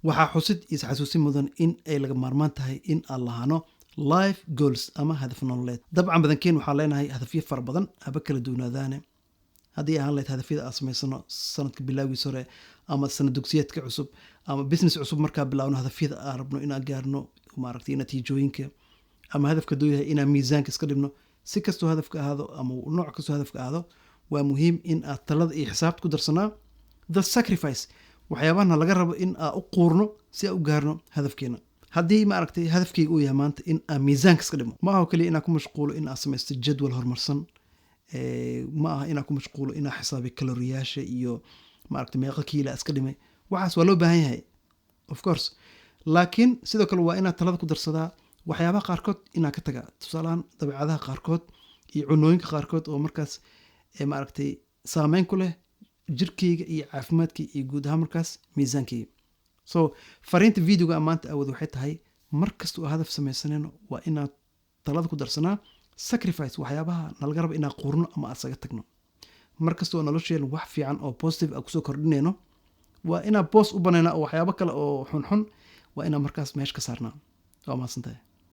waxaa xusid isxasuusin mudan in ay laga maarmaan tahay in aan lahaano life goals ama hadaf nololeed. dabcan badankeen waxaan leenahay hadafyo fara badan haba kala duwanaadaane. haddii ahaan lahayd hadafyada aan samaysano sanadka bilaagiisa hore ama sanad dugsiyeedka cusub ama business cusub markaa bilaawno hadafyada aan rabno inaan gaarno maaragtay natiijooyinka ama hadafka duu yahay inaan miisaanka iska dhibno. si kastoo hadafka ahaado ama nooc kastoo hadafka ahaado waa muhiim in aad talada iyo xisaabta ku darsanaa the sacrifice waxyaabahana laga rabo in aan u quurno si aan u gaarno hadafkeena. haddii maaragtay hadafkeyga uu yahay maanta in aan miisaanka iska dhibno ma aha kaliya inaan ku mashquulo in aan samaysto jadwal horumarsan. ma aha inaan ku mashquulo inaan xisaabiyo kaloriyaasha iyo maaragtay meeqa kiila iska dhimay. waxaas waa loo baahan yahay of course, laakiin sidoo kale waa inaad talada ku darsadaa waxyaabaha qaarkood inaan ka tagaa. tusaalahaan dabeecadaha qaarkood iyo cunooyinka qaarkood oo markaas maaragtay saameyn ku leh jirkeyga iyo caafimaadkeyga iyo guud ahaan markaas miisaankeyga. so fariinta videoga maanta awood waxay tahay mar kasta oo hadaf samaysanayno waa inaad talada ku darsanaa sacrifice waxyaabaha nalaga rabo inaan quurno ama asaga tagno. mar kasta oo nolosheena wax fiican oo positive ah kusoo kordhinayno waa inaan boos u banaynaa oo waxyaabo kale oo xunxun waa inaan markaas meesha ka saarnaa. waa mahadsantahay.